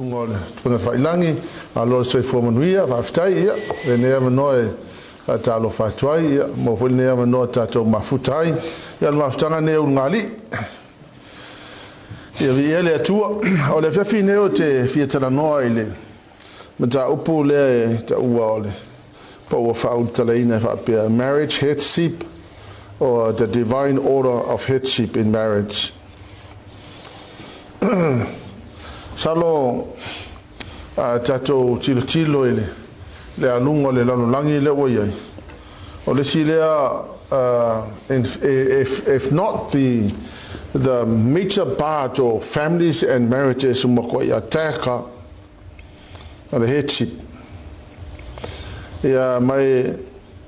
ngol tuna failangi alo se fo manuia va ftai e ne manoe ta lo fatwai mo fo ne manoe ta to mafutai ya mafutanga ne ngali ya vi ele tu o le fi ne o te fi tala no ile mata upu le ta uole po fa utala ina fa pe marriage headship or the divine order of headship in marriage. Salo tato tilo ele le alungo le langi le woyai o le silea if not the major part of families and marriages mo ko ya taka the headship ya mai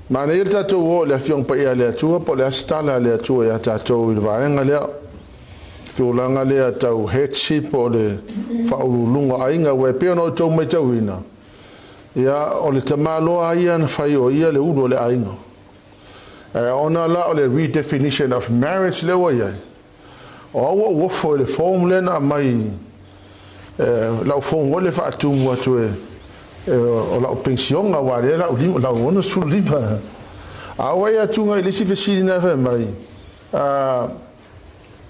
mane tato wo le fiong pa ya le tua po le stala le tua ya tato il vaenga le Tulanga lea tau headship o le whaurulunga ainga we peo no tau mai tau ina. Ia o le tamaloa ia na whai o ia le uro le ainga. Ona la o le redefinition of marriage le wa iai. O awa wafo le foam le na mai lau foam o le whaatungu atu o lau pensionga wa le lau ona suru lima. Awa ia tunga ilisi fesiri na wha mai.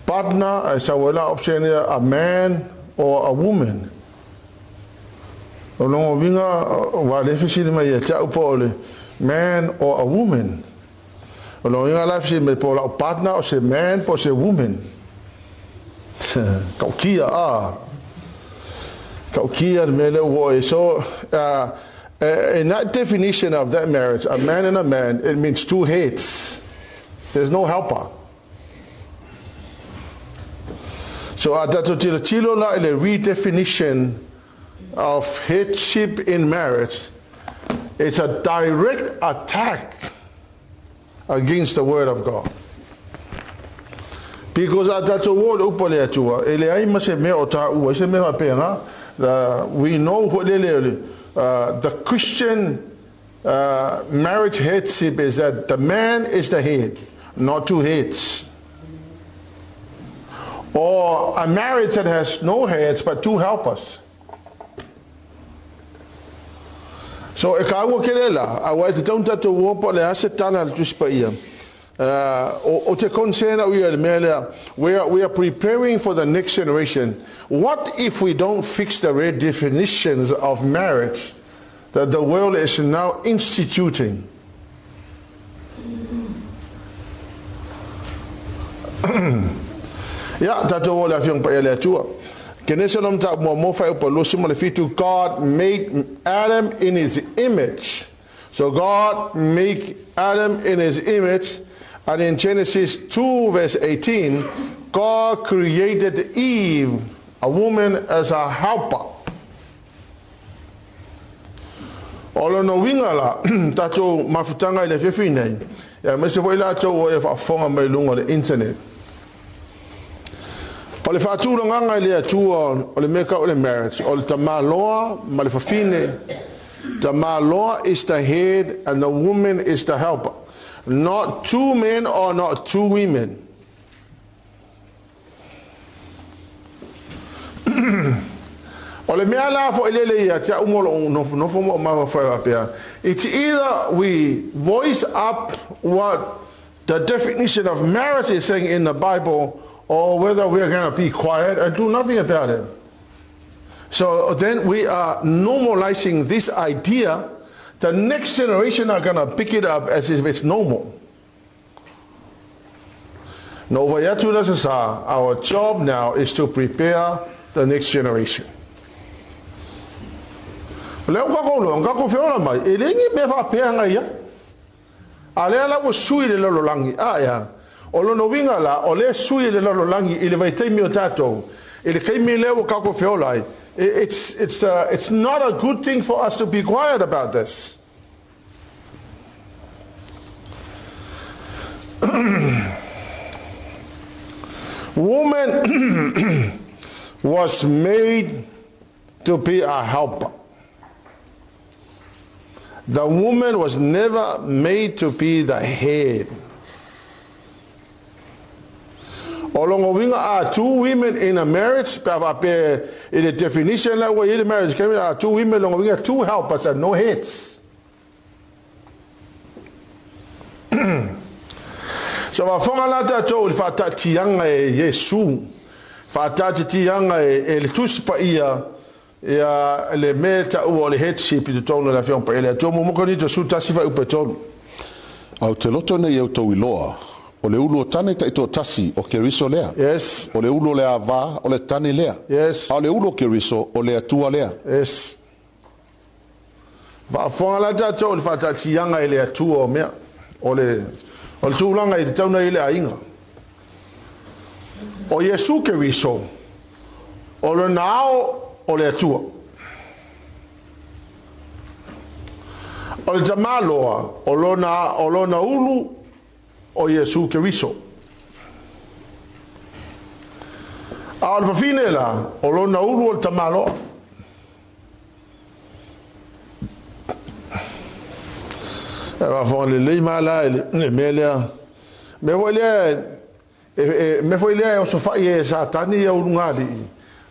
Partner, so we're option a man or a woman. Olongo vinga wa defisi me ya tau pole man or a woman. Olongo vinga la fisi me pola partner or se man or se woman. Kaukia me le wo so in that definition of that marriage, a man and a man, it means two heads. There's no helper. So atato tilo la ile redefinition of headship in marriage. It's a direct attack against the word of God. Because atato wo upole atua ele ai mase me ota u se me mapenga we know the Christian marriage headship is that the man is the head, not two heads. Or a marriage that has no heads but two helpers. So e ka wo kelela a wa te tonta to wo po le ase tala tu spaia. O te consena we are preparing for the next generation. What if we don't fix the redefinitions of marriage that the world is now instituting? Ya tato wala fiong pa ele tua. Kenesolom ta mo fa upo losimo le fitu. God made Adam in his image. So God made Adam in his image, and in Genesis 2 verse 18, God created Eve, a woman, as a helper. Olo no wingala tato mafutanga ile fefine. Ya mese foi la to wo fa fonga mai lungo le internet. O le whaatūra nganga le atua o le meka o le marriage. O le tamaloa ma le whawhine. Tamaloa is the head and the woman is the helper. Not two men or not two women. O le mea la fo ilele ia tia umolo no fomo ma fa pea. It's either we voice up what the definition of marriage is saying in the Bible, or whether we are going to be quiet and do nothing about it. So then we are normalizing this idea. The next generation are going to pick it up as if it's normal. Our job now is to prepare the next generation. Olo no winga la o le sui le lalo langi ile vai te mio tato ile kai mi le o kako feolai. It's not a good thing for us to be quiet about this. Woman was made to be a helper. The woman was never made to be the head. Olongo winga are two women in a marriage. In the definition that way in the marriage are two women. Longo winga two helpers and no heads. So wafonga lata to fata tianga Yesu. Fata tianga le tuspa ia ya le meta o le headship to tono la fiong pa ele to mo ko ni to suta sifa upetolo. Au te loto nei au tau iloa. O le ulu o tane ta ito tasi o ke riso lea. Yes. O le ulu o le ava o le tane lea. Yes. O le ulu o ke riso o le atua lea. Yes. Wafonga lata to fata tianga ele atua o mea. O le tūlanga i te tauna i le ainga. O Yesu ke riso. O le nao o le atua. O le tamaloa o lona ulu o Yesu ke riso. A o le fafine la o lona ulu o le tamaloa. Avant le lima la le melea me foi le o sofa ye satani o ngadi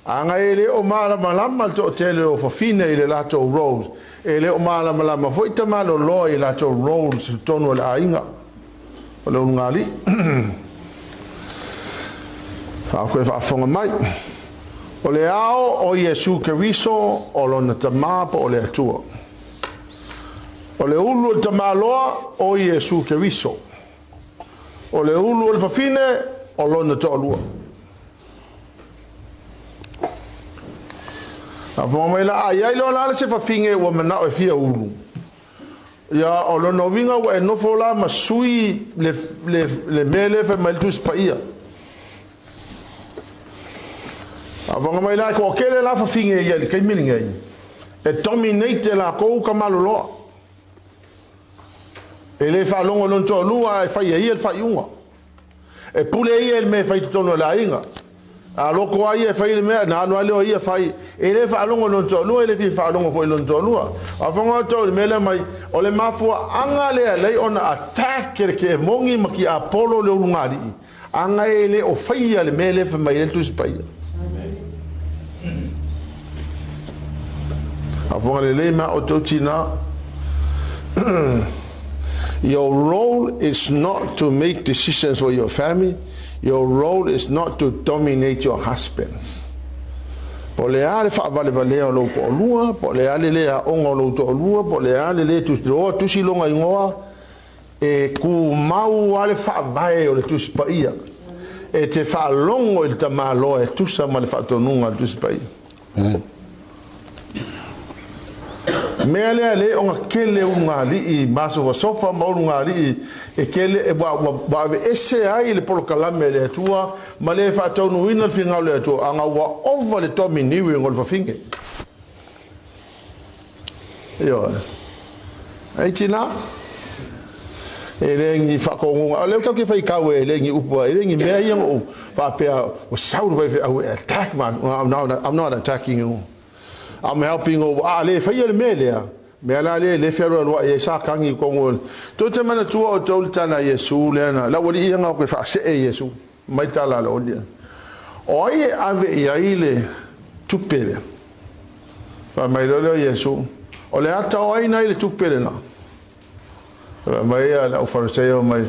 anga ele o mala malama to tele o fafine ile lato rose ele o mala malama foi tamalo lo ile lato rose tono la inga o le ngali a ko fa fonga mai o le ao o Yesu Keriso o lona tamapo o le atua. O le ulu o tamaloa o Yesu Keriso. O le ulu o le fafine o lona to alua. A whamai la a iai loa la se fafinge ua manao e fia ulu. Ia o lona winga ua e nofo la masui le mele fe mailtus pa ia. A whamai la ko kele la fafinge ia li kaimilinga i. E dominate la kou kamaloloa. Ele fa longo non to lua e fai ia fai unga e pule ia me fai tono la inga a loko ai e fai me na no ale ia fai ele fa longo non to lua ele fa longo foi non to lua a fonga to me le mai o le mafua anga le ona attack ke mongi maki Apollo le ungari anga ele o fai le mele fa mai le tu spai a fonga le ma o to tina. Your role is not to make decisions for your family. Your role is not to dominate your husbands. Po le ale fa vale vale o lo ko lua, po le ale le a ongo lo to lua, po le ale le tu si longa ingoa e ku mau ale fa vai o le tu spaia. E te fa longo il tamalo e tu sa mal fa tonunga tu spaia. Mele ale onga kele unga li I maso wa sofa ma unga li e kele e ba ese ai le polo kalame le tua ma le fa tonu ina finga le tua anga wa over le tomi niwi ngol fa finge yo ai tina ele ngi fa ko ngo ale ka ke fa ikawe ele ngi upo ele ngi me yang o fa pe o sauru vai attack man I'm not attacking you. I'm helping over ale fa ile melea me ala le fero lo e sa kangi ko ngol to te mana tu o to tana Yesu le na la wori nga ko fa se Yesu mai tala lo dia oi ave ile tupele fa mai lo Yesu o le ata oi na ile tupele na mai ala o fariseo mai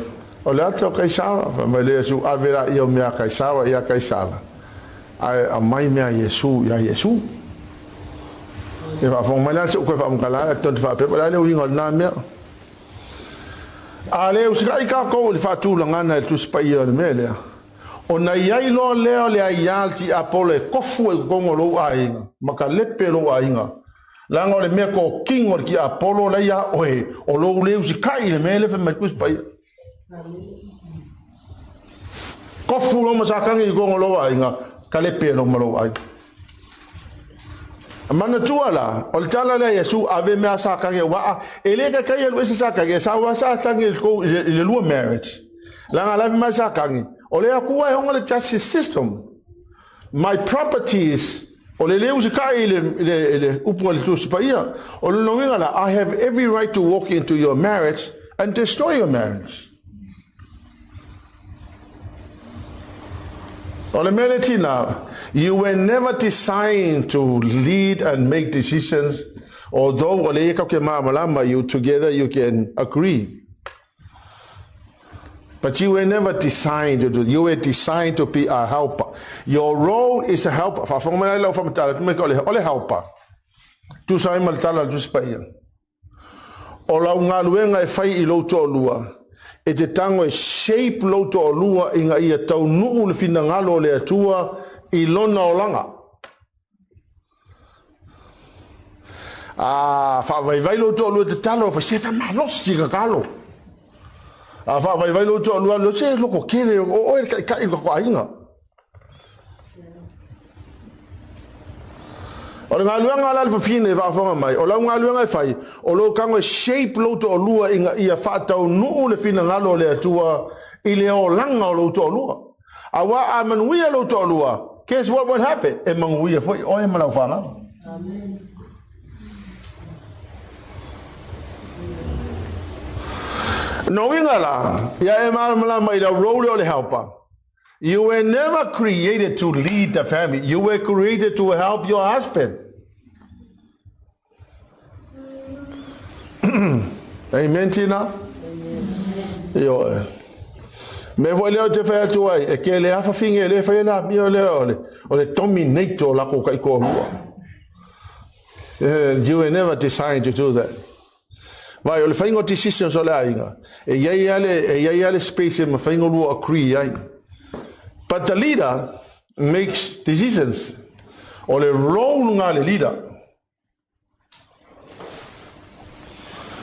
o le ata Kaisara fa mai Yesu ave la io mia Kaisara ia Kaisara ai mai mea Yesu ya Yesu. E va fo mala se ko fa mkala to fa pe la le winga na me ale usika ka ko le fa tu langa na tu spai le mele ona yai lo le ayalti apole kofu e gongolo ai maka lepe lo ainga langa le me ko kingo ki apolo la ya oe o lo le usika le mele fa me ku spai kofu lo masakangi gongolo ainga ka lepe lo malo ai mana tuala o tala le Yesu ave me asa ka wa ele ka kai le sa ka sa wa sa tangi ko le lu marriage la la me sa ka o le ku wa ho le justice system my properties o le usi kai le upo le tu spaia o le no la I have every right to walk into your marriage and destroy your marriage Ole meletina, you were never designed to lead and make decisions. Although ole eka ke mamalama, you together you can agree. But you were never designed to do. You were designed to be a helper. Your role is a helper. Ole helper. Tu sai maltala tu spaya. Ola ngaluenga e fai I loto olua. E te tango e shape loto olua inga ia tau nuu le fina ngalo le atua I lona olanga. Fa vai loto olua te talo fa se fa malosi ka kalo. Fa vai loto olua lo se loko kele o e ka loko ainga. O le ngaluanga ala le fine fa fonga mai. O la ngaluanga e fai. O lo kango shape loto o lua inga ia fa tau nuu le fina ngalo le atua I le o langa o loto o lua. Awa a manuia loto o lua. Guess what would happen? E manuia foi o e malau fanga. Amen. No ingala. Ya e malamala mai la role o le helper. You were never created to lead the family. You were created to help your husband. Amen, Tina? Yo. Me voi leo te whea tuai. E ke le hafa finge le whea la mi o leo. O le dominator la ko kai ko hua. You were never designed to do that. Vai o le whaingo decisions o le ainga. E iai ale space e ma whaingo lua a kree ai. But the leader makes decisions. O le role nga le leader.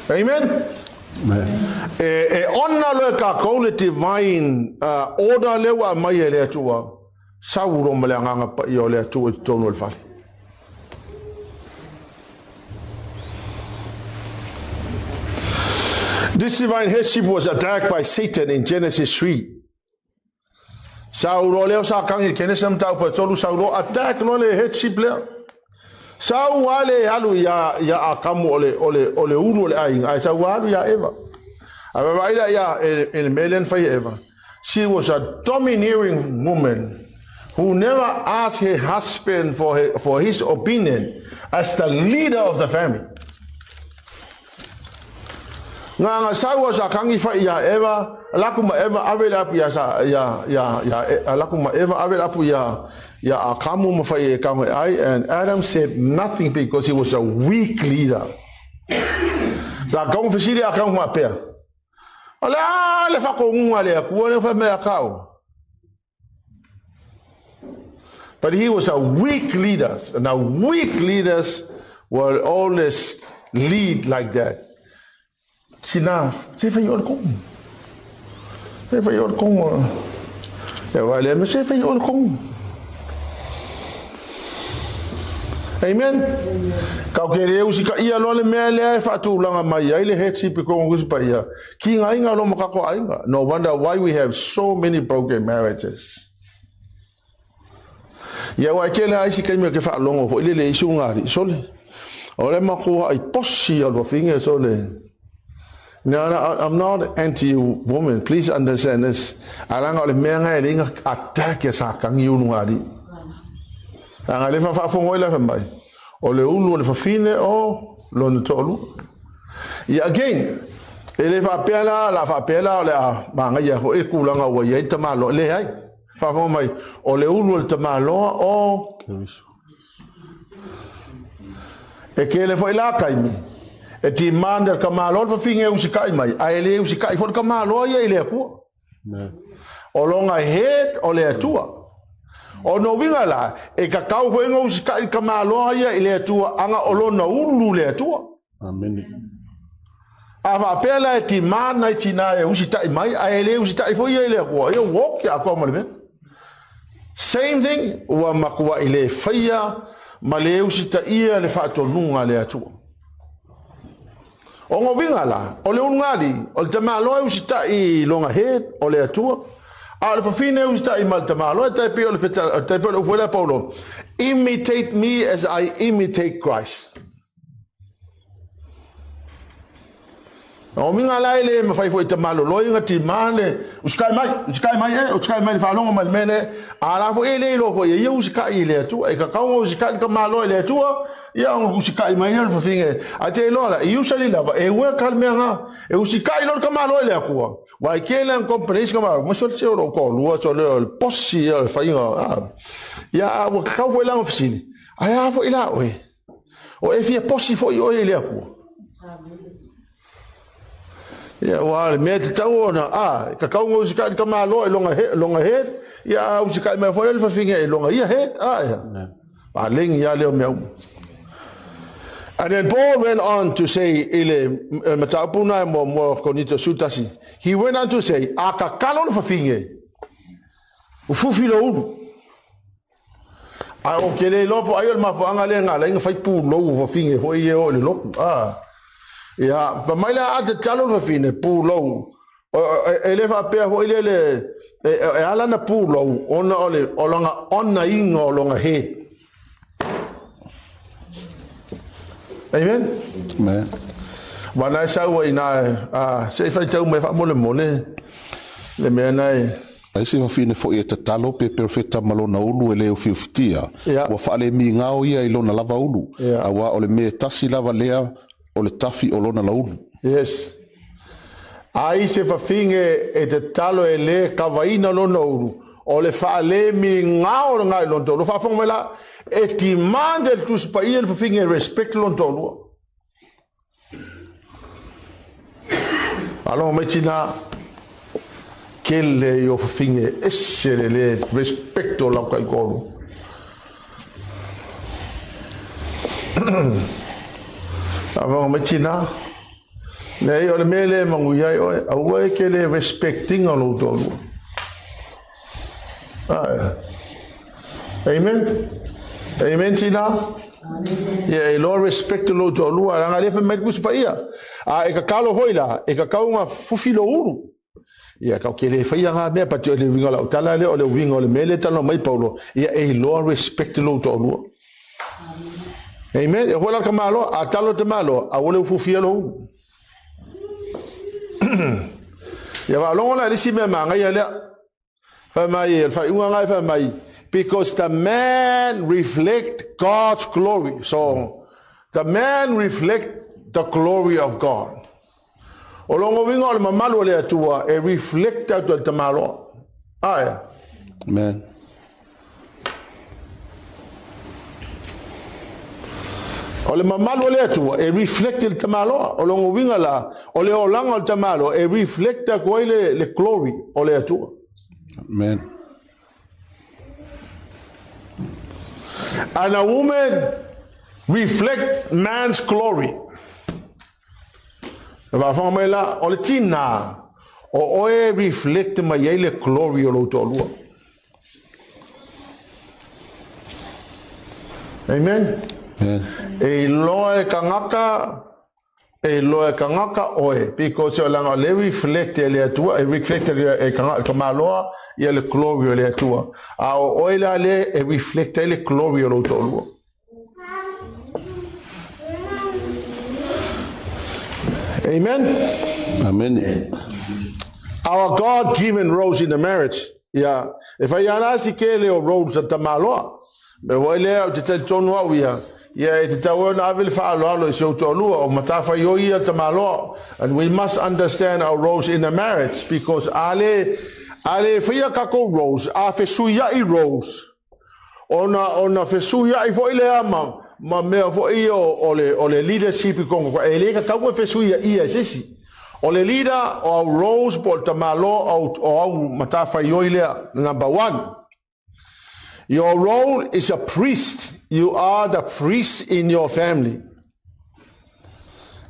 Amen? E ona le ka le divine order lewa mai e le atua. Sauro ma le anganga pa I o le atua I tonu le whale. This divine headship was attacked by Satan in Genesis 3. Sauro leo sa kangi kenesam tau pa tolu sauro attack no le headship leo. Sau wale alu ya akamu ole unu ole aing. Ai sau alu ya Eva. Aba baila ya el melen fai Eva. She was a domineering woman who never asked her husband for his opinion as the leader of the family. Nga sau sa kangi fai ya Eva. Alakuma Eva avela apu alakuma Eva avela apu ya akamu mafai kango ai, and Adam said nothing because he was a weak leader. Sa kango fasili akamu mapea. Ala le fako ngua le aku le fa me akau. But he was a weak leader, and now weak leaders will always lead like that. Sina, se fa yo kom. Se fa yo kom. Ya wale me se fa yo kom. Amen. Kau kere usika ia lo le mele fa tu langa mai ai le headship ko ngus pa ia. Ki ngai nga lo makako ainga. No wonder why we have so many broken marriages. Ya wa kele ai sika me ke fa longo fo ile le isu ngari sole. Ore mako ai posi al finge sole. No, I'm not anti-woman. Please understand this. Alanga le menga elinga attack ya sa kang yu ngari. Anga le fa fongo le mai. O le ulu le fa fine o lo ntolu. Ya again, ele fa pela la fa pela le manga ya ho e kulanga wa ye tamalo le ai. Fa fongo mai o le ulu le tamalo o e ke le foi la kaimi. E ti manda kamalo fa finge usikai mai. A ele usikai fo kamalo ye ele ku. O longa head o le atua. O no winga la e ka kau ko ngo usikai kamalo ye ele atua anga olona ulu le atua. Amen. Ava pela e ti mana e tina e usitai mai a ele usitai fo ye ele ku. Yo walk ya ko mo. Same thing wa makua ele faya male usitai le fa tonunga le atua. Ongo wingala, o le ungali, o le tamalo usita I longa head, o le atua. A le fafine usita I mal tamalo, te pe o le feta, te pe o fuela Paulo. Imitate me as I imitate Christ. O minga lai le ma fai fo ita malo lo inga ti male uskai mai fa longa mal mene ala fo ele lo fo ye uskai le tu e ka ka uskai ka malo le tu ya uskai mai le fo finge a te lo la i usali la e we kalmenga e uskai lo ka malo le ku wa ke le companies ka ma so se lo ko lo so le possi fa inga ya wa ka fo la ofisini aya fo ila o e fi possi fo yo le ku ya wa me te tau na ka kaunga usika ka malo e longa he ya usika me foi fa finga e longa ia he ya pa ling ya leo me. And then Paul went on to say ile matapuna mo konito sutasi, he went on to say aka kalon fa finga ufufilo u a o kele lopo ayol ma fa ngale ngala inga fai pu lo fa finga ho ye o le lopo ya pa mai la ate talo fa fine pu lo ele fa pe ho ile e ala na pu lo ona ole olonga ona ingo longa he. Amen. Amen. Wana sa wa ina se fa tau me fa mole le me nai ai se fine fo e tatalo pe perfecta malona ulu ele o fiufitia wa fa le mi ngao ia ilona lava ulu awa ole me tasi lava lea o le tafi o lona laulu. Yes. Ai se fa finge e te talo e le kavaina lona ulu. O le fa le mi ngao ngai lon tolu. Fa fonga la e ti mande tu spa il fa finge respect lon tolu. Alo me tina kelle yo fa finge essere le respecto la kai kolu. Avant metina ne yo le mele manguya o awe ke le respecting on tolu. Amen. Amen tina. Ya lo respect lo tolu anga le fe met kus pa ia. E ka kalo hoila e ka kaunga fufilo uru. Ya ka ke le fa ia nga me pa te le winga la tala le o le winga le mele talo mai paulo. Ya e lo respect lo tolu. Amen. E hola ka malo a talo te malo a ole fufielo. Ya va longa la lisi me manga ya le fa mai fa unga fa mai because the man reflect God's glory. So the man reflect the glory of God. Olongo winga le mamalo le atua e reflect the malo. Amen. Ole mamalo le atua e reflect the malo. Olongo winga la ole olanga le malo e reflect le glory ole atua. Amen. And a woman reflect man's glory. Va famela ole tina o oe reflect ma yele glory o tolua. Amen. E loe kangaka oe because o langa le reflect le atua e reflect le kamaloa ia le glory le atua a oe la le e reflect le glory o tolua. Amen. Amen. Our God-given roles in the marriage. Yeah. If I anasi kele o roles at tamaloa, me wale o te tonu au ia. Yeah, te tawa na avil fa alo so tolu o matafa yo ia tamaloa. And we must understand our roles in the marriage because ale fia kako roles, a fesuya I roles. Ona fesuya I fo ile ama. Ma mea fo iyo ole leadership kongo e le ka kawa fesuya ia sisi ole leader o roles por tamalo o matafa yoile number 1. Your role is a priest. You are the priest in your family.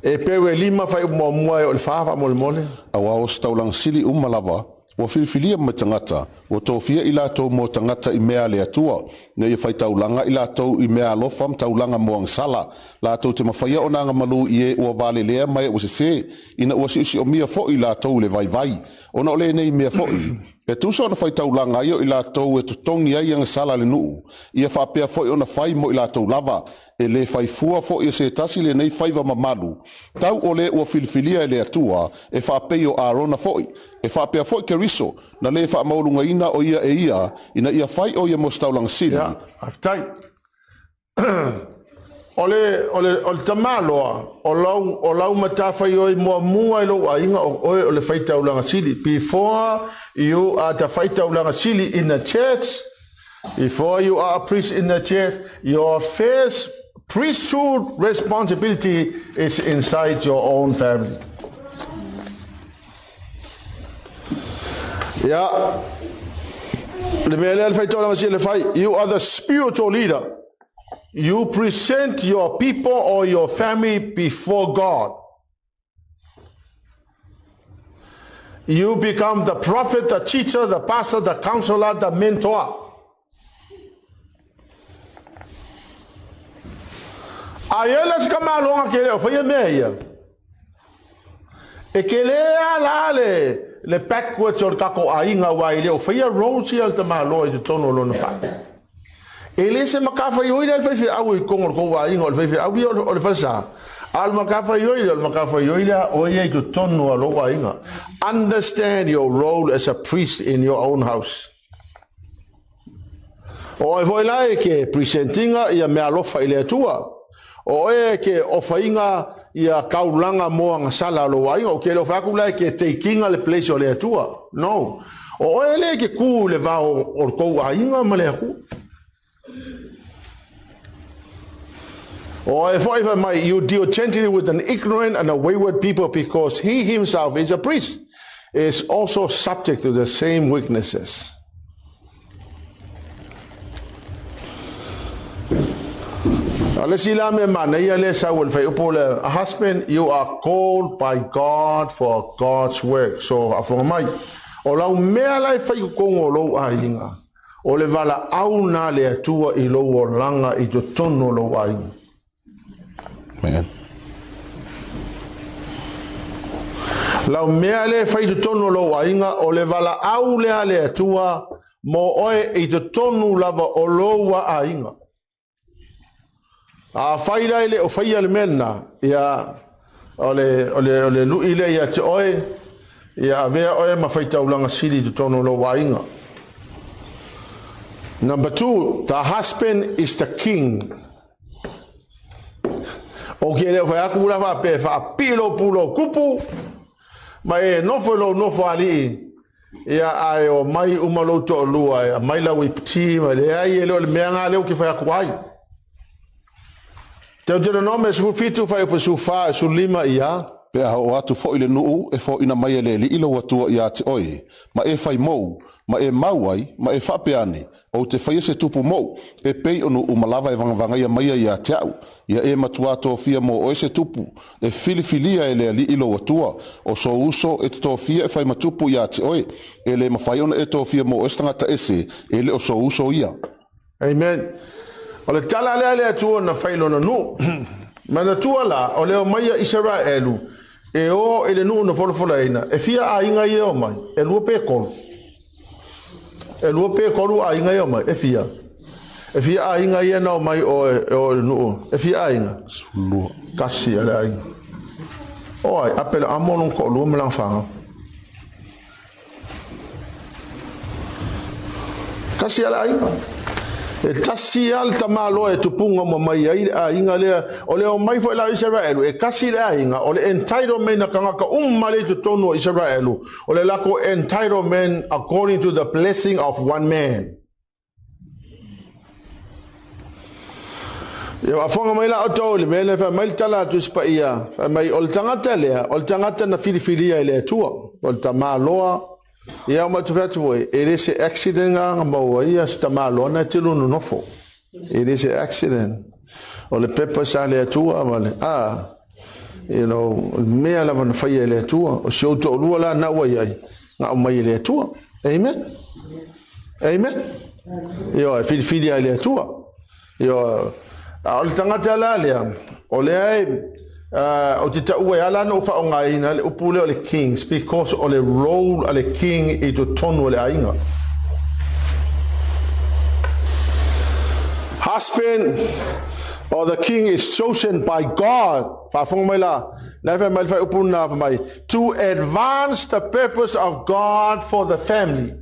E pewe lima fai mo o fafa mo mole awa o staulang sili umalava o filifilia matangata o tofia ila to mo tangata I mea le atua ne ia fai taulanga ila to I mea lo fam taulanga mo ang sala la to te mafaya ona nga malu ie o vale le mai o se ina o si o mia fo ila to le vai ona ole nei mea fo E tusa ona faitaulanga ai o i lātou e tutongi ai anga sala le nuu. Ia whapea foi ona fai mo i lātou lava. E le fai fua foi e se tasi le nei faiva mamalu. Tau o le ua filifilia e le atua e whapei o Arona foi. E whapea foi ke riso na le wha maulunga ina o ia e ia ina ia fai o ia mo staulang sili. Ja, aftai. Ole tamaloa o lau matawhai oi mua i lo ainga o le whaitaulanga sili. Before you are the whaitaulanga sili in the church, before you are a priest in the church, your first priesthood responsibility is inside your own family. Yeah. You are the spiritual leader. You present your people or your family before God. You become the prophet, the teacher, the pastor, the counselor, the mentor. Ayelas kamalonga kele ofaya meya. Ekele ala le backwards or kako ainga waile ofaya rosi al tamalo i tono lo na fa. Ele se makafa yo ile fe au kongor ko wa ingo fe au yo le falsa al makafa yo ile o ye to tonu lo wa inga. Understand your role as a priest in your own house. O e foi lai ke presentinga ia me alofa ile tua o e ke ofainga ia kaulanga mo nga sala lo wa inga o ke lo fa ku lai ke taking le place o le tua no o ele ke ku le va o ko wa inga ma le ku. Or if you deal gently with an ignorant and a wayward people because he himself is a priest, is also subject to the same weaknesses. A husband, you are called by God for God's work. So, for my, o le vala au na le atua I lo o langa I to tono lo ai. Man. Lau mea le fai to tono lo ainga o le vala au le atua mo oe I to tonu lava o lo wa ainga. A fai lai le o fai ale mena ia ole lu ile ia te oe ia avea oe ma fai taulanga sili to tono lo wa ainga. Number 2, the husband is the king. Okay, le fa aku la fa pe fa pilo pulo kupu. Mai no fo ali. Ia ai o mai umalo to lua, mai la wi pti, mai le ai le menga le ki fa aku ai. Te o no me su fitu fa po su fa su lima ia. Pe o atu fo ile nuu e fo ina mai le ilo watu ia te oi. Ma e fai mou, ma e mauai, ma e fapeane. O te fai se tupu mou, e pei onu umalava e vangavanga ia mai ia te au. Ia e matuato fia mo o se tupu, e filifilia e le li ilo watua. O so uso e to fia e fai matupu ia te oi. E le mafai ona e to fia mo o stangata ese, e le o so uso ia. Amen. O le tala le atua na fai lona nu. Mana tua la, o leo mai Israelu. E o ele nu no folofolaina e fia a inga ia o mai e lua pe kolu a inga ia o mai e fia a inga ia na o mai o nu e fia a inga lua kasi ala ai oi apela amon ko lu me l'enfant kasi ala ai e kasi al tamalo e tupunga mo mai ai a inga le o le o mai foi la Israelu e kasi le inga o le entitlement na kanga ka male to tono Israelu o le lako entitlement according to the blessing of one man. Ia afonga mai la auto le mele fa mai tala tu spa ia fa mai o tangata na filifilia ile tua o tamaloa. Ia ma tu fatu ele se accident nga mo ia sta malo na tilu no fo ele se accident o le pepa sale tua male you know me ala van fa ile tua o so to lu la na wa ia nga mai ile tua amen yo filia ile tua yo al tangata la le o le ai o te taua e ala no whaongaina le upule o le kings because o le role o le king I to tonu o le ainga. Husband or the king is chosen by God to advance the purpose of God for the family.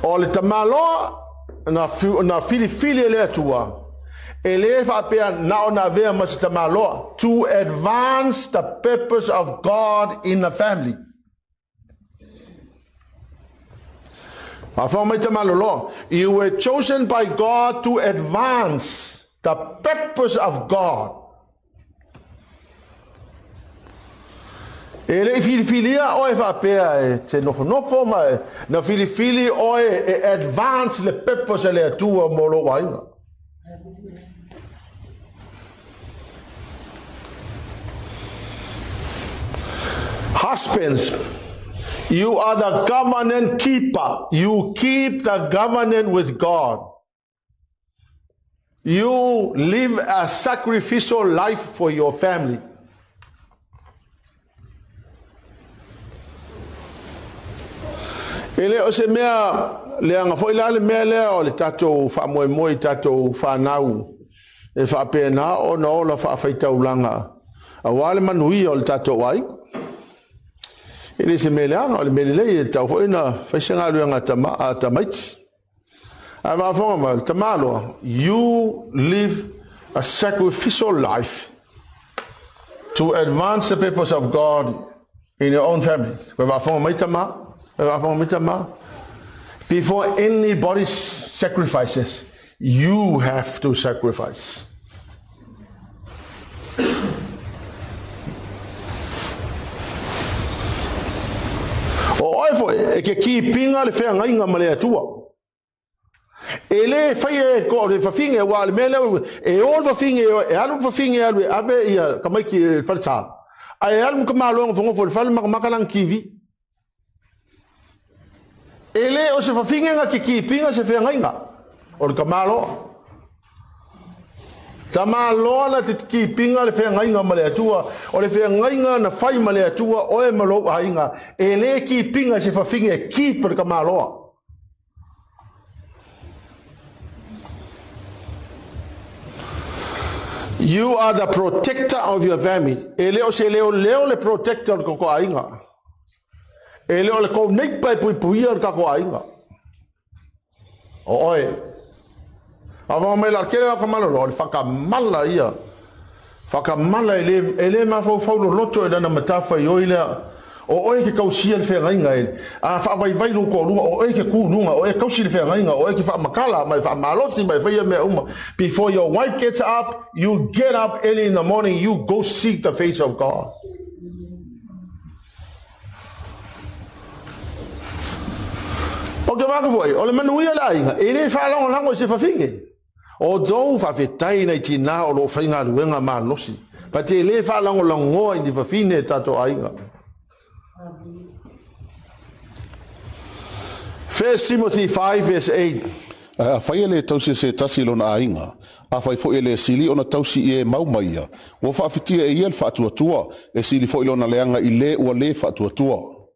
O le tamalo na fili le atua. Ele whapea na o na vea mas tamalo to advance the purpose of God in the family. You were chosen by God to advance the purpose of God. Ele filifilia oe whapea te nofo mai na filifili oe advance the purpose le atua molo wainga. Husbands, you are the covenant keeper. You keep the covenant with God. You live a sacrificial life for your family. Ele o se mea leanga fo ila le mea lea o le tatou wha moe tatou whanau e wha pēna o na ola wha whaitaulanga a wale manui o le tatou ai. Ele se meleanga o le melelei e tau fo ina whaisenga luanga tamaiti. A whafonga ma tamaloa, you live a sacrificial life to advance the purpose of God in your own family. Before anybody sacrifices, you have to sacrifice. O oifo e ke ki pinga le whea ngainga male atua. Ele fai ko le fafinge wa le mele e ol fafinge e alu fafinge alu ave ia kamai ki falsa. Ai alu kama lo ngo fo fal makalang kivi. Ele o se fafinge nga ki pinga se whea ngainga. O le kamalo. Tamalo na te ki pinga le whea ngainga male atua. O le whea ngainga na fai male atua o e malo hainga. Ele ki pinga se fafinge ki per kamaloa. You are the protector of your family. Ele o se leo le protector ko ainga. Ele o le ko nei pai pui ka ko ainga. O oi. Ava me la kele ka malo le whakamala ia. Whakamala ele ma fo loto e na matafa i oile. O oe ke kausia le whea ngainga ele. A whaavai vairu ko lunga, o oe ke kūrunga, o oe kausi le whea ngainga, o oe ke whaamakala, mai whaamalosi, mai whaia mea uma. Before your wife gets up, you get up early in the morning, you go seek the face of God. O ke waka foi, o le manuia la inga, ele whaalonga lango se whawhinge. O dou whawhetai nei tina o lo whainga luenga maa losi. Pa te ele whaalonga langoa i ni whawhine tato ainga. 1 Timothy 5 verse 8. Fai ele tausi se tasi lona ainga. A fai fo ele sili ona tausi e maumaia. Wo whaafitia e iel whaatuatua. E sili fo ilona leanga i le ua le whaatuatua.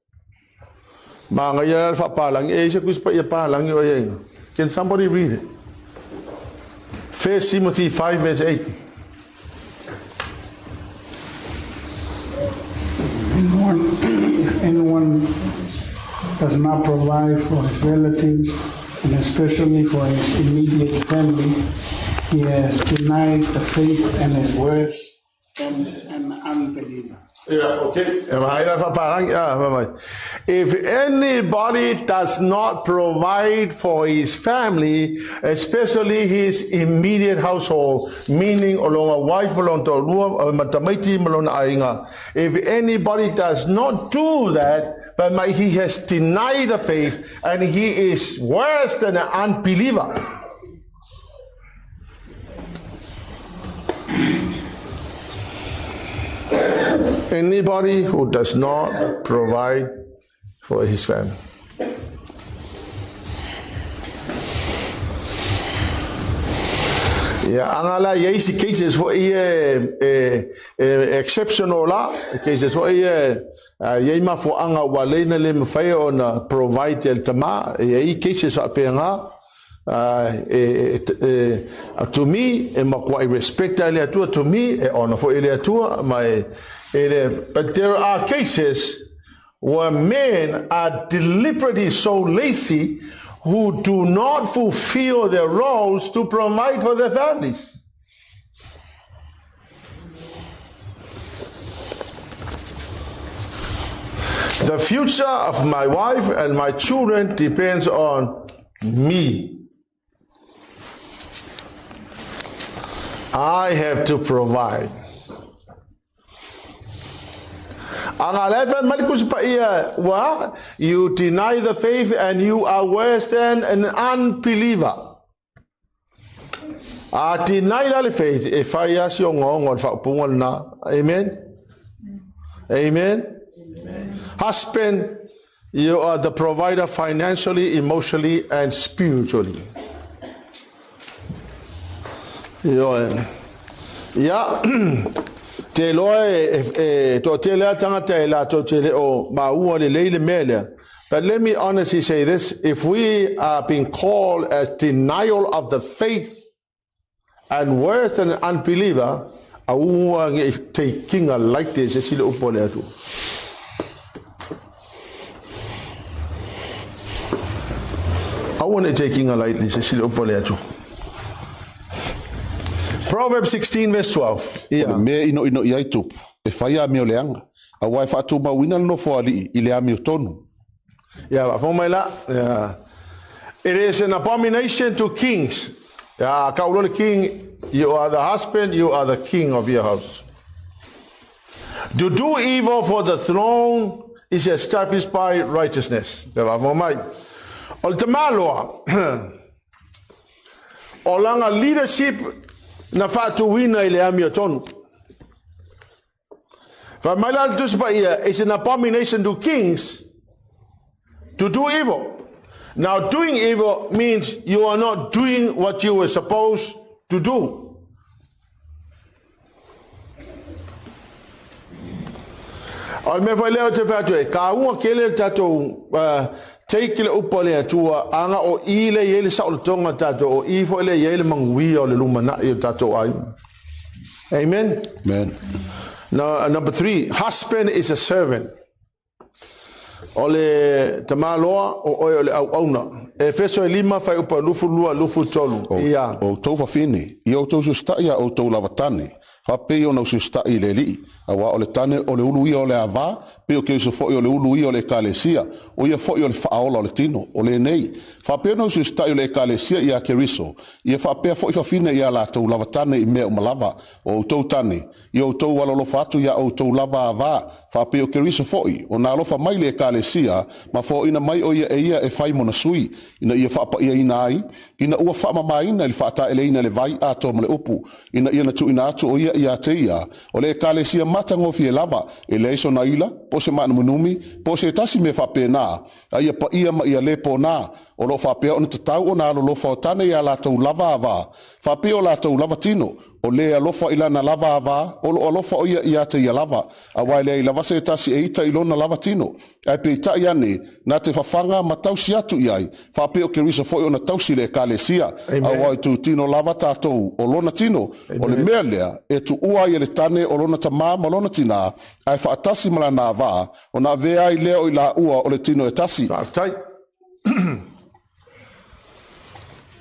Manga ia whaapalangi. E isa kuspa ia palangi o ienga. Can somebody read it? 1 Timothy 5 verse 8. If anyone does not provide for his relatives and especially for his immediate family, he has denied the faith and is worse than an unbeliever. Yeah, okay. If anybody does not provide for his family, especially his immediate household, meaning along a wife, if anybody does not do that, then he has denied the faith and he is worse than an unbeliever. Anybody who does not provide for his family. angala yeisi cases for exceptional la cases for yema for anga walena le mfai on provide el tama cases apenga to me e makwa respect ele atua to me e honor for ele atua my but there are cases where men are deliberately so lazy who do not fulfill their roles to provide for their families. The future of my wife and my children depends on me. I have to provide. You deny the faith and you are worse than an unbeliever. Deny the faith. If I ask you, amen. Amen. Husband, you are the provider financially, emotionally, and spiritually. Yeah. Te loe to te lea tangata e la to te leo maua le leile mele. But let me honestly say this, if we are being called as denial of the faith and worse than an unbeliever, aua taking a like this, sile upo le atu. I want to taking a lightly, sile upo le atu. Proverbs 16 verse 12. Yeah. Me ino iai tupu. E whaia me o leanga. A wai whaatu mawina no foali I lea me o tonu. Yeah. It is an abomination to kings. Kaulole king, you are the husband, you are the king of your house. To do evil for the throne is established by righteousness. Ultimaloa. Olanga leadership na fatu wina ile ami otonu. It's an abomination to kings to do evil. Now doing evil means you are not doing what you were supposed to do. Al me vai leo te fatu e ka ua kele tatou teikile upole atua anga o ile yele saulutonga tato o ifo ile yele mangui o le lumana I tato ai. Amen. Amen. Now, number 3, husband is a servant. Ole tamaloa o ole auna. Efeso 5 fai upa lufu lua lufu tolu. Ia. O tau fafini. I o tau sustai o tau lavatane. Fa pe o na sustai le li. Awa ole tane ole ulu I ole ava. Pe o ke so fo ole ulu I ole kalesia. O ia fo ole faola ole tino. Ole nei. Fa pe no sustai ole kalesia ia keriso. Ia fa pe fo fafina ia la tau lavatane I me o malava. O tau tane. I o tau walolo fatu ia o tau lava ava. Fa pe o keriso fo I. O na lofa mai le kalesia. Ma fo ina mai o ia e fai mona sui. Ina ia fa pa ia ina ai. Ina ua fa mama ina le fata ele ina le vai ato male upu. Ina ia na tu ina atu o ia te ia. O le kalesia mata ngofi e lava. E le iso na ila. Po se mana munumi. Po se tasi me fa pena. A ia pa ia ma ia le po na. O lo fa pea o na tatau o na alo lo fa o tane ia la tau lava ava. Fa pea o la tau lava tino. O le alofa ila na lava ava. O lo alofa o ia te ia lava. A wai le lava se tasi e ita ilona lava tino. Ai pe ita iane. Na te fafanga ma tausi atu iai. Fa pea o ke risa foi o na tausi le kalesia. A wai tu tino lava tatou. O lona tino. O le mea lea. E tu ua i le tane o lona tama ma lona tina. Ai fa atasi mala na ava. O na vea I leo I la ua o le tino e tasi.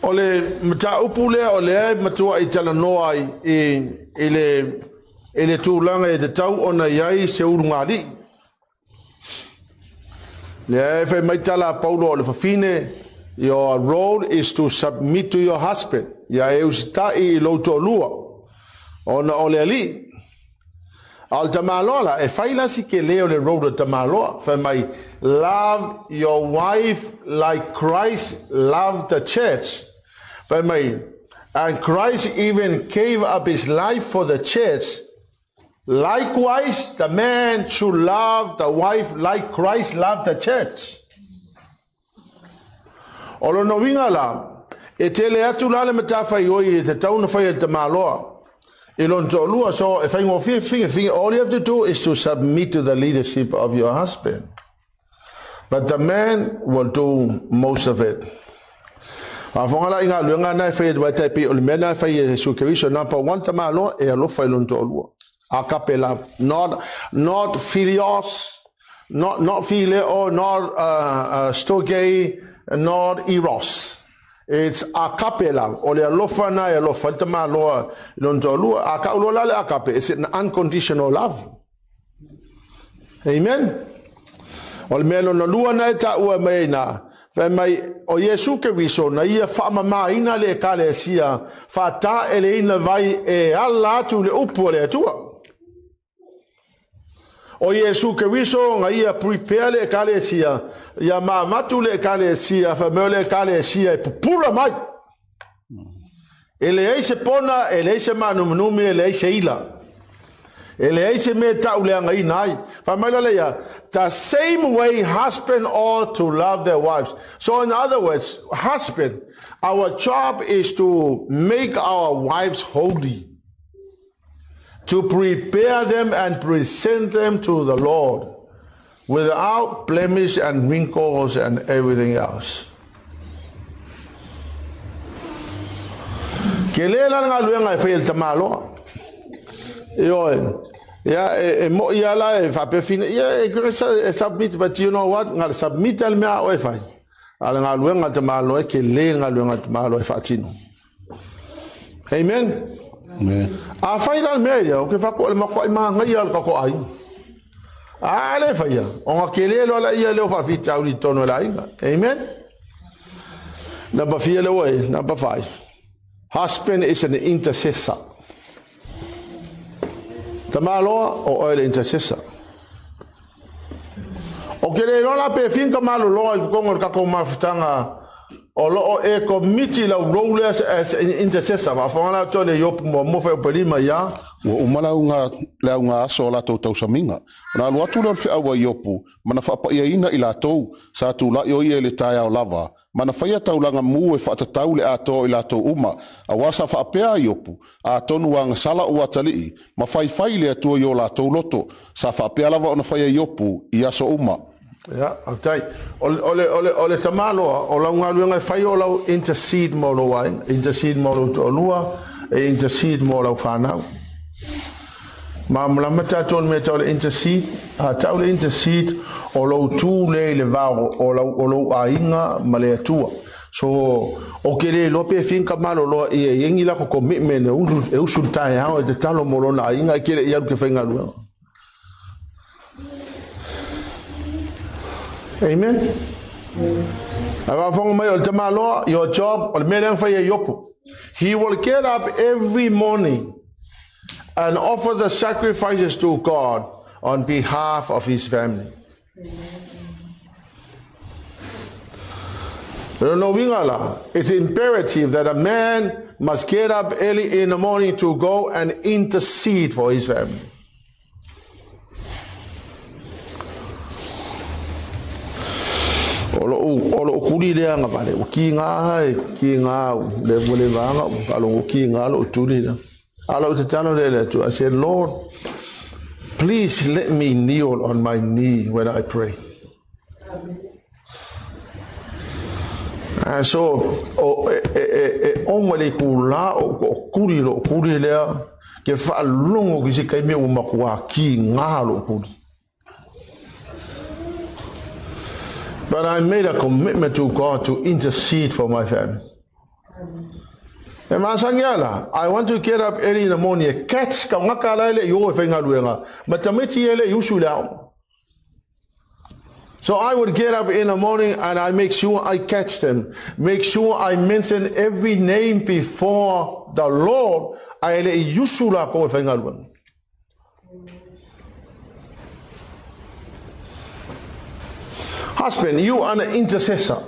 Ole mta upule ole matua I tala noa ele tūlanga e te tau ona iai se urungali. Le fe mai tala Paulo ole fafine, your role is to submit to your husband. Ia e ustai I loto lua. Ona ole ali. Al tamalola e faila si ke leo le role tamaloa. Fe mai love your wife like Christ loved the church. And Christ even gave up his life for the church. Likewise, the man should love the wife like Christ loved the church. Olo no wingala, E tele atu lale mata fai oi e te tauna fai te maloa. E lon to lua so if I go finger all you have to do is to submit to the leadership of your husband. But the man will do most of it. Afonga inga luenga na fai wa tai pe o le mena fai Yesu Kristo number 1 te maloa e alo fai lon to lua. A capella not filios, not phileo, not stoge, not eros. It's a capella. Ole alofa na alofa te maloa lontolu a kaulula le akape. It's an unconditional love. Amen. Ole melo no lua na ta ua mai na. Fa mai o Yesu Kristo na ia fa mama ina le kale sia fa ta ele ina vai e alla tu le upo le tua. O Yesu Kristo nga ia prepare le kale sia ia matu le kale sia fa me le kale sia pura mai ele ai se pona ele se manu numi ele se ila ele ai se me ta ule nga inai fa mai le ia the same way husband ought to love their wives. So in other words, husband, our job is to make our wives holy, to prepare them and present them to the Lord without blemish and wrinkles and everything else. Kelela nga luenga e fail tamalo. Yo ya mo ya la e fa perfine ya e submit, but you know what? Nga submit al mea o e fai. Ala nga luenga tamalo e kelela nga luenga tamalo e fatino. Amen. A fai dal media o ke fa ko ma ko ma ngai al ko ai. Ale fai o nga kelelo la ia le fa fita uli tono la inga. Amen. Number 4 le way, number 5. Husband is an intercessor. Tamalo o oil intercessor. O kelelo la pe fin kamalo lo ko ngor ka ko mafutanga o lo e committee la role as an intercessor va fona to le yop mo fa pelima ya o mala unga so la to saminga na lo atu le fa wa yopu mana fa pa ina ila to sa tu la yo ile taya o lava mana fa ya taulanga mu e fa tau le ato ila to uma a wasa fa pe yopu a tonu wang sala o atali ma fai le atu yo la to loto sa fa pe lava ona fa ya yopu ia so uma. Ja, okay. Ole tamalo o la nga luenga fai o la intercede mo lo wine, intercede mo lo to lua, e intercede mo lo fana. Ma mata ton me to intercede, a ta le intercede o lo tu le varo o lo ainga male tua. So o kele lo pe fin kamalo lo e yengi la ko commitment e usulta ya o te talo mo lo na ainga kele ya ke fenga luenga. Amen. Your job, he will get up every morning and offer the sacrifices to God on behalf of his family. It's imperative that a man must get up early in the morning to go and intercede for his family. Olo kuli le nga vale o ki nga le vole vanga alo ki nga lo tuli le alo te tano le to I said, Lord, please let me kneel on my knee when I pray. And so o mole kula o kuli le ke fa longo ki se kai me o makwa ki nga lo kuli. But I made a commitment to God to intercede for my family. I want to get up early in the morning. Catch so I would get up in the morning and I make sure I catch them. Make sure I mention every name before the Lord. Husband, you are an intercessor.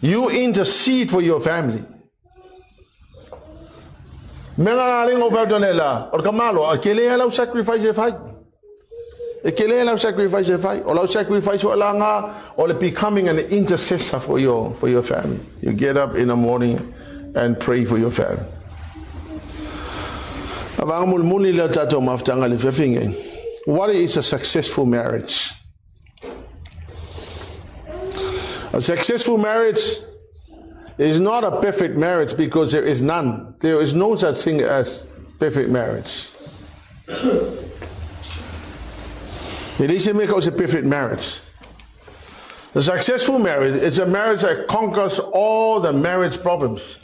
You intercede for your family. Mengaling over donela or kamalo, akele allow sacrifice a fight. Akele allow sacrifice a fight, or sacrifice or becoming an intercessor for your family. You get up in the morning and pray for your family. What is a successful marriage? A successful marriage is not a perfect marriage, because there is none. There is no such thing as perfect marriage. It is a perfect marriage. A successful marriage is a marriage that conquers all the marriage problems.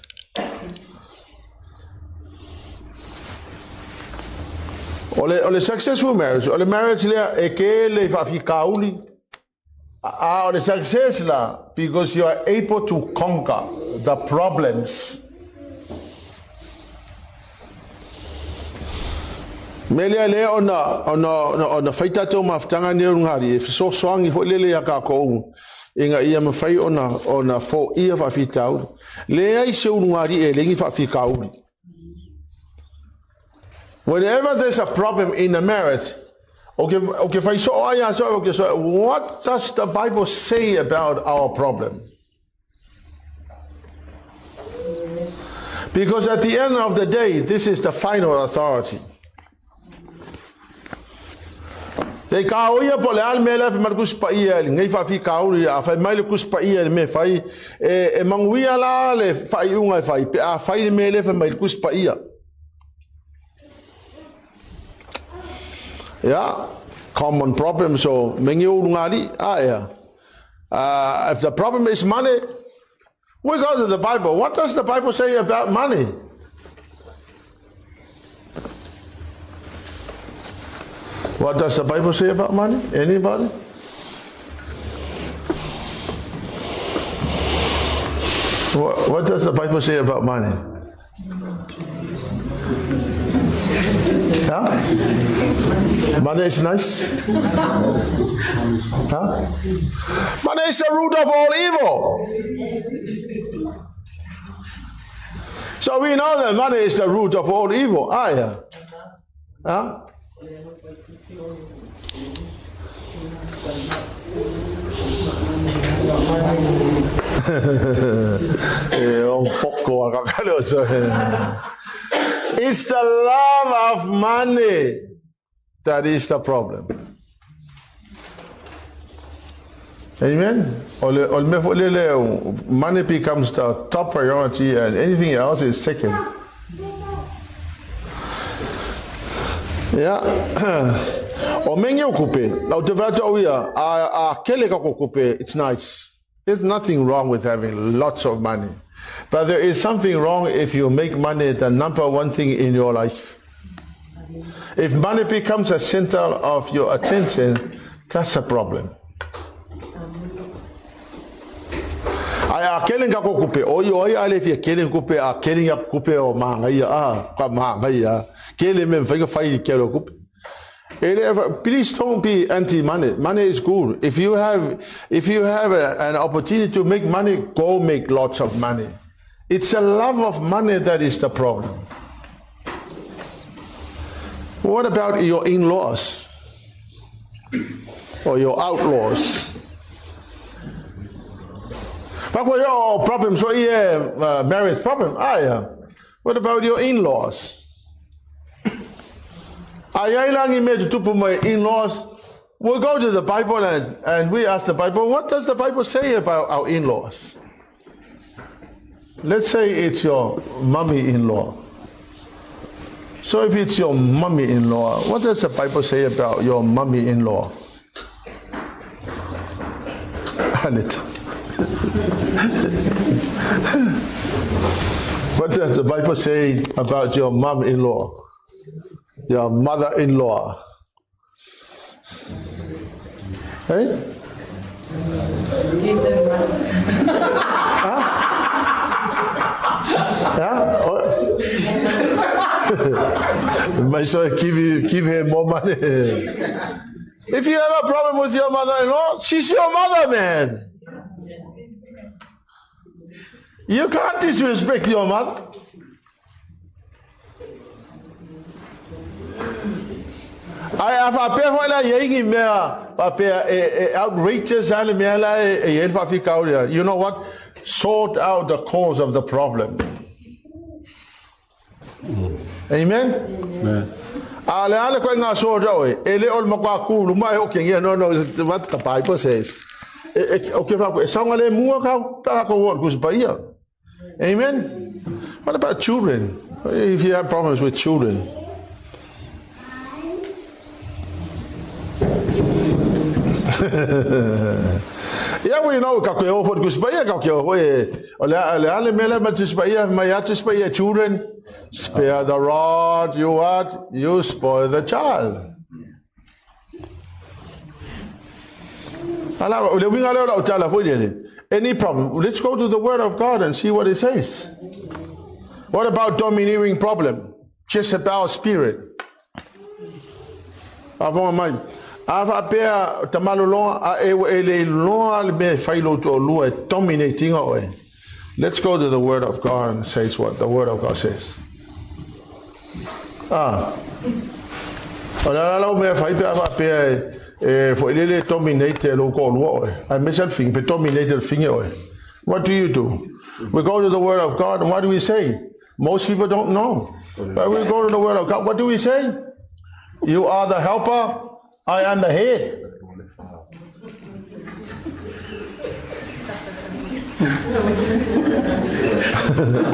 Ole successful marriage, ole marriage le ekele fafikauli. Ole success la, because you are able to conquer the problems. Melia le ona faita to maftanga ne ngari if so swangi ho lele ya ka ko inga ia mafai ona fo ia fafitau le ai se ngari e lengi fafikau. Whenever there's a problem in a marriage, what does the Bible say about our problem? Because at the end of the day, this is the final authority. They kauia pole al mela fe markus pa ia ngai fa fi kauri a fa mai le kus pa ia me fai e manguia la le fai unga fai pe a fai me le fe mai kus pa ia. Yeah, common problem. So mengi ulungari if the problem is money, we go to the Bible. What does the Bible say about money? What does the Bible say about money? Anybody? What does the Bible say about money? Huh? Money is nice. Huh? Money is the root of all evil. So we know that money is the root of all evil. Yeah. Huh? It's the love of money that is the problem. Amen. Money becomes the top priority and anything else is second. Yeah. It's nice. There's nothing wrong with having lots of money. But there is something wrong if you make money the number one thing in your life. If money becomes a center of your attention, that's a problem. Please don't be anti-money. Money is good. If you have an opportunity to make money, go make lots of money. It's the love of money that is the problem. What about your in-laws or your outlaws? But what your problem? So marriage problem. What about your in-laws? My in-laws. We'll go to the Bible and we ask the Bible, what does the Bible say about our in-laws? Let's say it's your mummy-in-law. So if it's your mummy-in-law, what does the Bible say about your mummy-in-law? What does the Bible say about your mum-in-law? Your mother-in-law? Hey? Huh? My son, give him more money. If you have a problem with your mother-in-law, she's your mother, man. You can't disrespect your mother. I have a outrageous. You know what? Sort out the cause of the problem. Amen. Ale ko nga so daw ele ol makakulu mai okay no what the Bible says. Okay fa ko sa ngale mua ka ko won kus baia. Amen. What about children? If you have problems with children. Yeah, we know ka ko ho kus baia ka ko ale mele matis baia mayatis baia children. Spare the rod, you what? You spoil the child. Any problem? Let's go to the Word of God and see what it says. What about domineering problem? Jezebel spirit. Avant mai. Ava pea tamalolo a ele lo me failo to lo dominating away. Let's go to the Word of God and says what the Word of God says. Ola me fai pe for ele dominate lo ko lo. I mentioned thing, but dominate the thing. What do you do? We go to the Word of God, and what do we say? Most people don't know. But we go to the Word of God. What do we say? You are the helper. I am the head.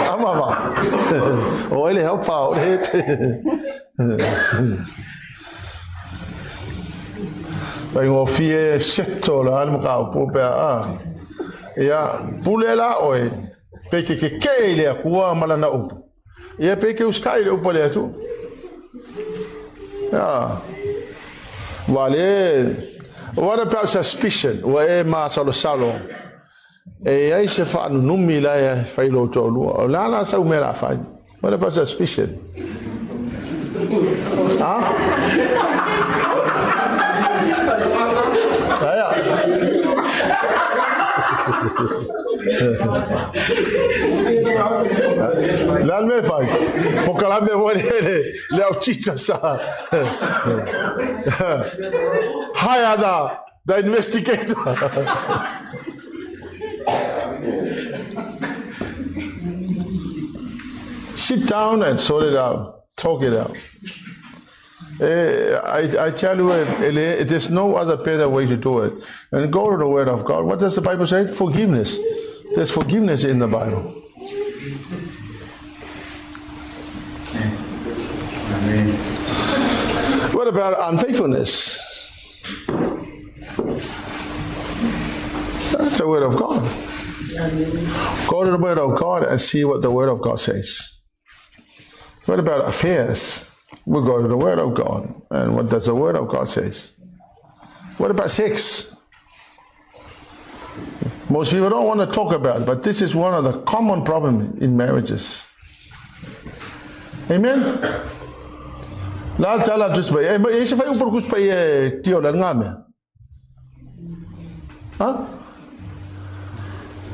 Amava. Oh, ele help out. Pai ngo fie setto la alma ka po pe ya pulela oi pe ke ele akua malana up. Ia pe ke uskai le upole tu. Ya. Vale. What about suspicion? Wa e ma salo. E ai se fa numi la e fai lo tolu la sa me la fai. What about suspicion? La me fai. Porque la me vuole le uccisa sa. Hayada, the investigator. Sit down and sort it out. Talk it out. I tell you, there's no other better way to do it. And go to the Word of God. What does the Bible say? Forgiveness. There's forgiveness in the Bible. Amen. What about unfaithfulness? That's the Word of God. Go to the Word of God and see what the Word of God says. What about affairs? We go to the Word of God. And what does the Word of God says? What about sex? Most people don't want to talk about it, but this is one of the common problems in marriages. Amen? La tala just by e se fai un por cuspa e tio la ngame. Ha?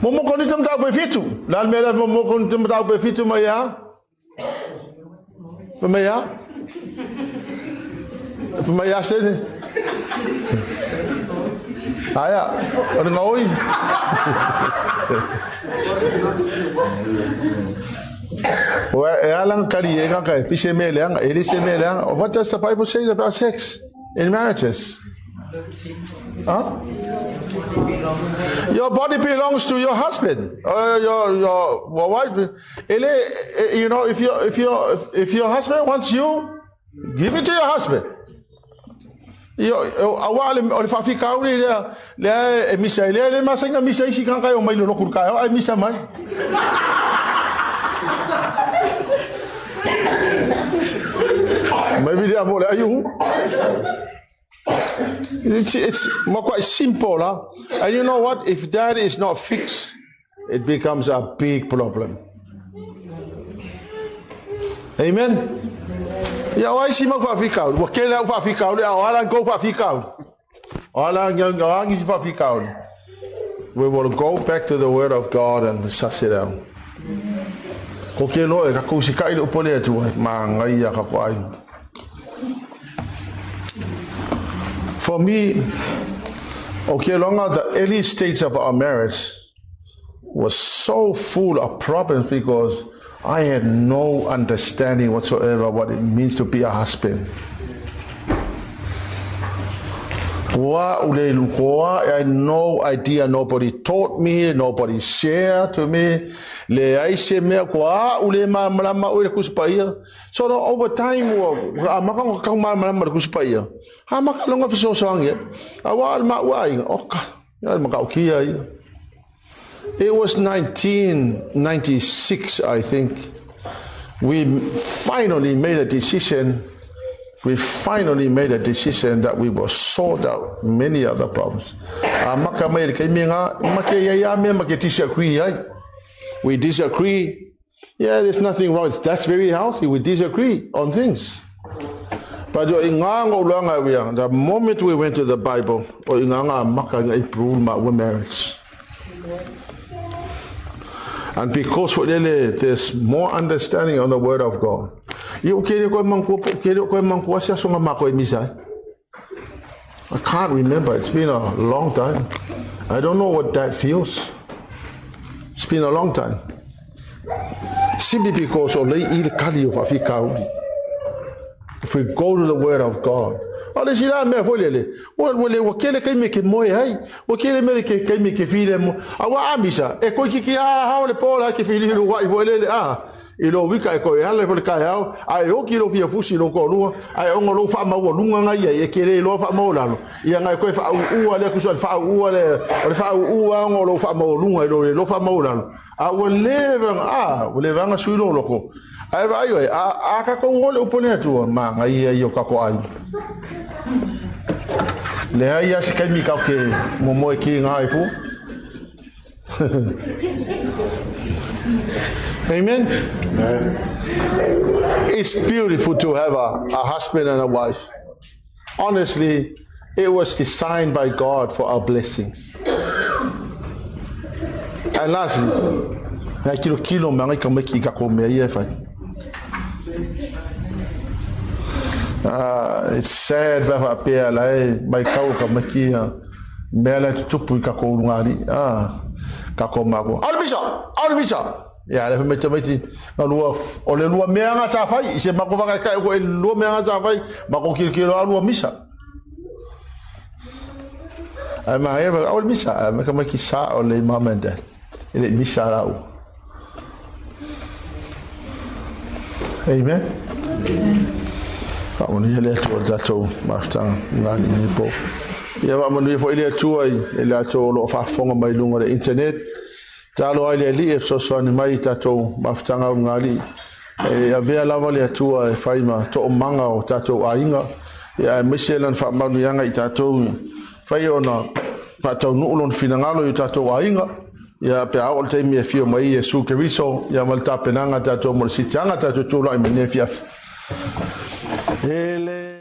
Momo kon tam tau pe fitu. La mela momo kon tam tau pe fitu ma ya. Fa ma ya. Fa ma ya se. Aya, on ngoi. What does the Bible say about sex in marriages? Huh? Your body belongs to your husband or your wife. You know, if your husband wants you, give it to your husband. Awal oleh fafi kau ni le misai le masa ina misai si kan kai o mai lo kur kai ai misa mai. Maybe they are more like you. It's more quite simple, huh? And you know what? If that is not fixed, it becomes a big problem. Amen. Ya wai si mag fafikau, wa kela fafikau, ala go fafikau. Ala yang is fafikau. We will go back to the Word of God and suss it out. Ko kelo e ka ko sikai lo pole tu ma ngai ya ka kwai. For me, okay, longer the early stage of our marriage was so full of problems because I had no understanding whatsoever what it means to be a husband. I had no idea. Nobody taught me. Nobody shared to me. So over time, it was 1996, I think. We finally made a decision. We finally made a decision that we will sort out many other problems. We disagree. Yeah, there's nothing wrong. That's very healthy. We disagree on things. But the moment we went to the Bible, marriage. And because there's more understanding on the Word of God. I can't remember. It's been a long time. I don't know what that feels. It's been a long time. Simply because if we go to the Word of God, ilo wika ko yale fo ka yao ai o kilo fia fusi lo ko lu ai o ngolo fa ma lunga nga ye kele lo fa ma lalo ia ngai ko fa u ale ku so fa u ale fa u ngolo fa ma lunga lo fa ma lalo a wo leva nga su lo ko ai ba yo a ka ko ngolo upone tu ma ngai yo ka ko ai le ai ya se kai mi ka ke mo ki ngai fu Amen? It's beautiful to have a husband and a wife. Honestly, it was designed by God for our blessings. And lastly, it's sad but my ya le meti na lua o le lua mea nga sa fai se mako va ka ko le lua mea nga sa fai mako kilo lua misa ai ma e va o misa ma ka ki sa o le mama and dad ele misa la o amen ka oni ele to da to masta ngani ni po ya va mo ni fo ele tu ai ele to lo fa fonga mai lunga de internet talo ai le so so ni mai tato maftanga ngali e avea lava le atua e faima to manga o tato ainga ya Michelan fa manu yanga i tato fai ona pato nulon finangalo i tato ainga ya pe a te mi fio mai e su keriso ya malta penanga tato mo sitanga tato to lo i menefia ele